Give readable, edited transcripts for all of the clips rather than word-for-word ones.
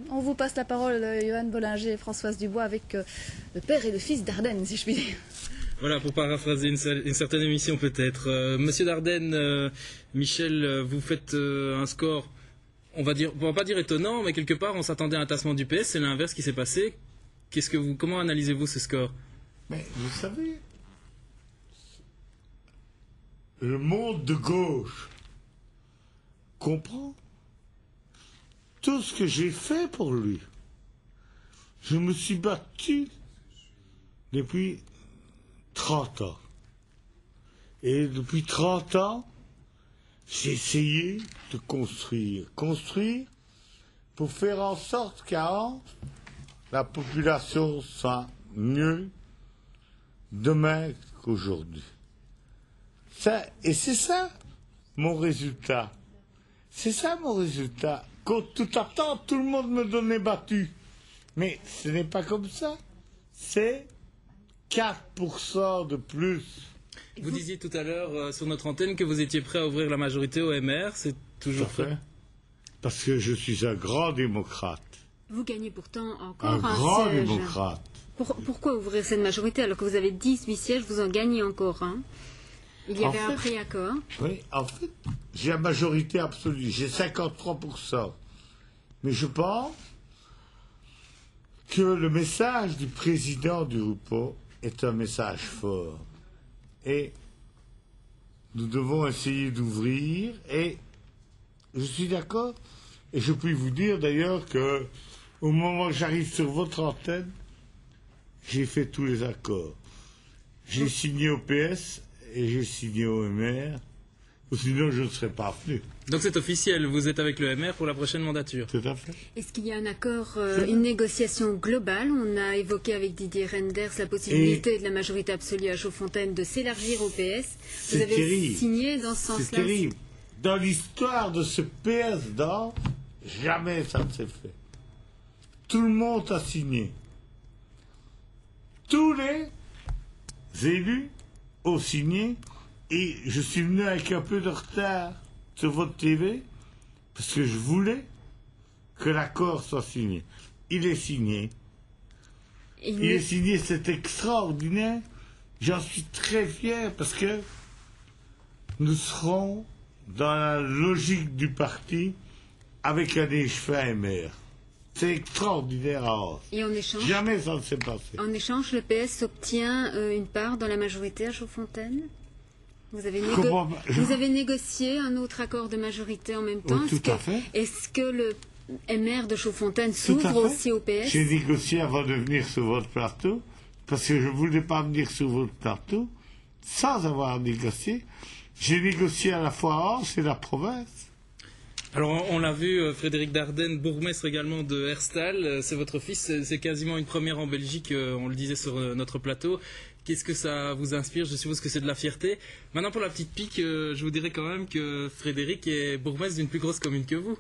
On vous passe la parole, Johan Bollinger et Françoise Dubois, avec le père et le fils d'Ardenne, si je puis dire. Voilà, pour paraphraser une certaine émission peut-être. Monsieur Dardenne, Michel, vous faites un score, on va pas dire étonnant, mais quelque part on s'attendait à un tassement du PS, c'est l'inverse qui s'est passé. Comment analysez-vous ce score? Mais vous savez, le monde de gauche comprend tout ce que j'ai fait pour lui. Je me suis battu depuis 30 ans. Et depuis 30 ans, j'ai essayé de construire. Construire pour faire en sorte qu'à la population soit mieux demain qu'aujourd'hui. Et c'est ça mon résultat. C'est ça mon résultat. Contre toute attente, tout le monde me donnait battu. Mais ce n'est pas comme ça. C'est 4% de plus. Vous disiez tout à l'heure sur notre antenne que vous étiez prêt à ouvrir la majorité au MR, c'est toujours fait? Parce que je suis un grand démocrate. Vous gagnez pourtant encore un grand siège. Démocrate. Pourquoi ouvrir cette majorité alors que vous avez 18 sièges, vous en gagnez encore un? Il y avait un préaccord. Oui, en fait, j'ai la majorité absolue, j'ai 53%. Mais je pense que le message du président du RUPO est un message fort. Et nous devons essayer d'ouvrir. Et je suis d'accord. Et je puis vous dire d'ailleurs que au moment où j'arrive sur votre antenne, j'ai fait tous les accords. J'ai signé au PS et j'ai signé au MR. Sinon, je ne serais pas venu. Donc c'est officiel, vous êtes avec le MR pour la prochaine mandature. Tout à fait. Est-ce qu'il y a un accord, une négociation globale? On a évoqué avec Didier Reynders la possibilité de la majorité absolue à Chaudfontaine de s'élargir au PS. Vous avez terrible. Signé dans ce sens-là? C'est terrible. Dans l'histoire de ce PS d'or, jamais ça ne s'est fait. Tout le monde a signé. Tous les élus ont signé. Et je suis venu avec un peu de retard sur votre TV parce que je voulais que l'accord soit signé. Il est signé. Il est signé, c'est extraordinaire. J'en suis très fier parce que nous serons dans la logique du parti avec un échevin MR. C'est extraordinaire à Anse. Et en échange, jamais ça ne s'est passé. En échange, le PS obtient une part dans la majorité à Chaudfontaine? Vous avez négocié un autre accord de majorité en même temps. Oui, tout à fait. Est-ce que le MR de Chaudfontaine s'ouvre aussi au PS? J'ai négocié avant de venir sur votre plateau, parce que je ne voulais pas venir sur votre plateau sans avoir négocié. J'ai négocié à la fois Anse et la province. Alors on l'a vu, Frédéric Dardenne, bourgmestre également de Herstal, c'est votre fils, c'est quasiment une première en Belgique, on le disait sur notre plateau. Qu'est-ce que ça vous inspire? Je suppose que c'est de la fierté. Maintenant pour la petite pique, je vous dirais quand même que Frédéric est bourgmestre d'une plus grosse commune que vous.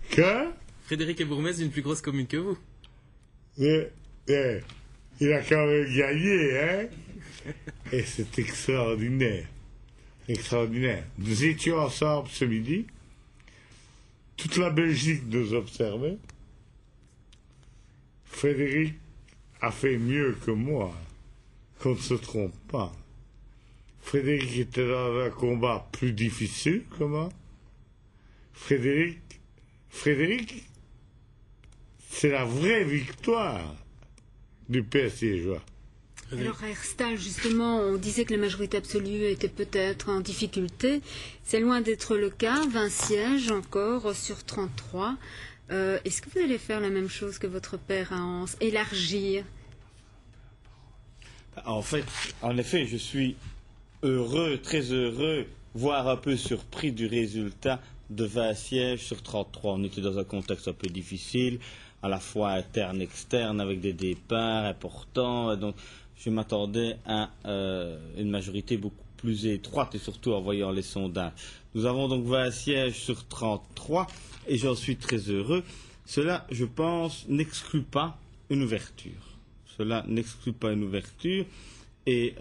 Que? Frédéric est bourgmestre d'une plus grosse commune que vous. Il a quand même gagné, hein? Et c'est extraordinaire. Extraordinaire. Nous étions ensemble ce midi. Toute la Belgique nous observait. Frédéric a fait mieux que moi, qu'on ne se trompe pas. Frédéric était dans un combat plus difficile que moi. Frédéric, c'est la vraie victoire du PSG. Alors à Herstal, justement, on disait que la majorité absolue était peut-être en difficulté. C'est loin d'être le cas. 20 sièges encore sur 33. Est-ce que vous allez faire la même chose que votre père à Anse? Élargir? En effet, je suis heureux, très heureux, voire un peu surpris du résultat de 20 sièges sur 33. On était dans un contexte un peu difficile, à la fois interne, externe, avec des départs importants. Donc, je m'attendais à une majorité beaucoup plus étroite et surtout en voyant les sondages. Nous avons donc 20 sièges sur 33 et j'en suis très heureux. Cela, je pense, n'exclut pas une ouverture. Et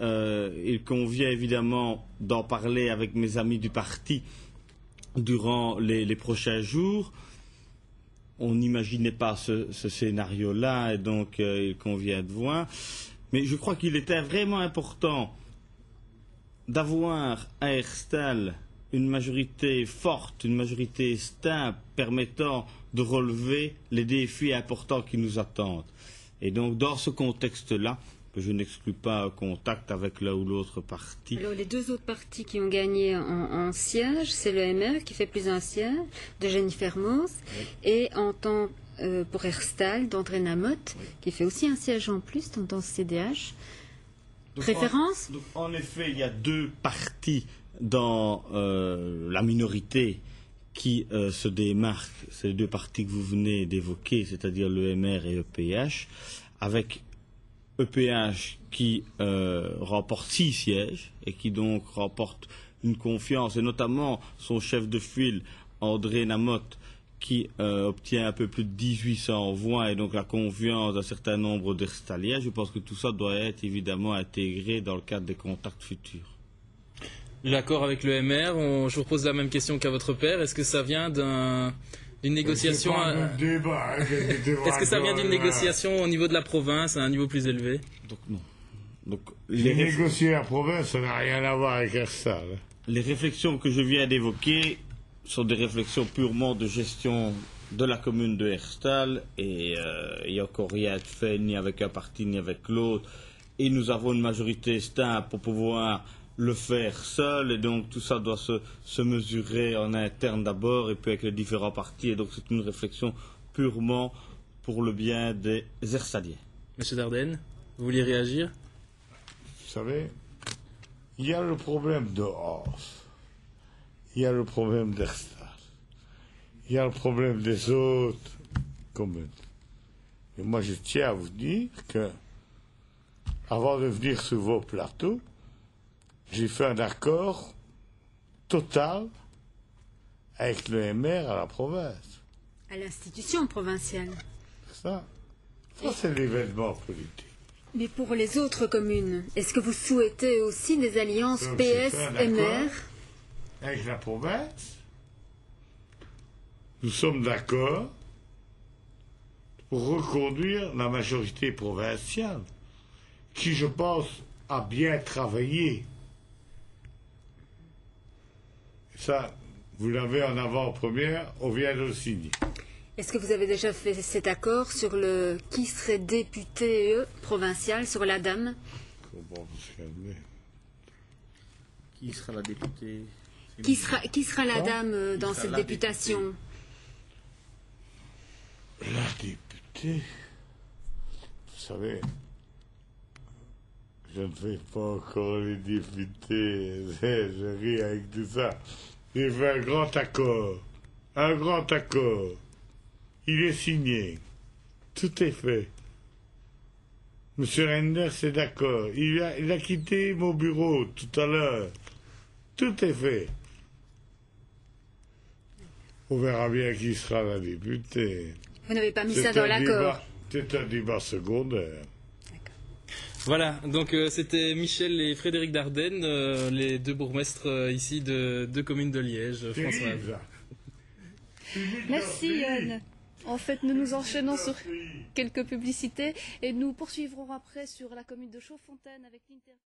il convient évidemment d'en parler avec mes amis du parti durant les prochains jours. on n'imaginait pas ce scénario-là, et donc il convient de voir. Mais je crois qu'il était vraiment important d'avoir à Herstal une majorité forte, une majorité stable, permettant de relever les défis importants qui nous attendent. Et donc, dans ce contexte-là, je n'exclus pas un contact avec l'un ou l'autre parti. Alors, les deux autres partis qui ont gagné en siège, c'est le MR qui fait plus un siège, de Jennifer Moos, et en tant pour Herstal, d'André Namotte, qui fait aussi un siège en plus dans CDH. Préférence ? En effet, il y a deux partis dans la minorité qui se démarquent. C'est les deux partis que vous venez d'évoquer, c'est-à-dire le MR et EPH, avec EPH qui remporte 6 sièges et qui donc remporte une confiance, et notamment son chef de file, André Namotte, qui obtient un peu plus de 1800 voix et donc la confiance d'un certain nombre d'Herstaliens. Je pense que tout ça doit être évidemment intégré dans le cadre des contacts futurs. L'accord avec le MR, je vous repose la même question qu'à votre père. Est-ce que ça vient d'une négociation Est-ce que ça vient d'une négociation au niveau de la province, à un niveau plus élevé? Donc non. Donc, négocier la province, ça n'a rien à voir avec Herstal. Les réflexions que je viens d'évoquer sont des réflexions purement de gestion de la commune de Herstal, et il n'y a encore rien de fait ni avec un parti ni avec l'autre, et nous avons une majorité stable pour pouvoir le faire seul, et donc tout ça doit se mesurer en interne d'abord et puis avec les différents partis, et donc c'est une réflexion purement pour le bien des Herstaliens. Monsieur Dardenne, vous vouliez réagir? Vous savez, il y a le problème de Horst, il y a le problème d'Herstal, il y a le problème des autres communes. Et moi je tiens à vous dire que, avant de venir sur vos plateaux, j'ai fait un accord total avec le MR à la province. À l'institution provinciale. Ça c'est l'événement politique. Mais pour les autres communes, est-ce que vous souhaitez aussi des alliances PS-MR avec la province? Nous sommes d'accord pour reconduire la majorité provinciale, qui, je pense, a bien travaillé. Ça, vous l'avez en avant-première, on vient de le signer. Est-ce que vous avez déjà fait cet accord sur le qui serait député provincial, sur la dame? Comment vous se calmer? Qui sera la députée? Qui sera la dame dans cette députation? La députée, vous savez, je ne fais pas encore les députés, je ris avec tout ça. J'ai fait un grand accord, il est signé, tout est fait. Monsieur Renders est d'accord, il a quitté mon bureau tout à l'heure, tout est fait. On verra bien qui sera la députée. Vous n'avez pas mis ça dans l'accord? C'est un débat secondaire. Voilà, donc c'était Michel et Frédéric Dardenne, les deux bourgmestres ici de deux communes de Liège, François. Merci Yann. En fait, nous enchaînons sur quelques publicités et nous poursuivrons après sur la commune de Chaudfontaine avec l'interview.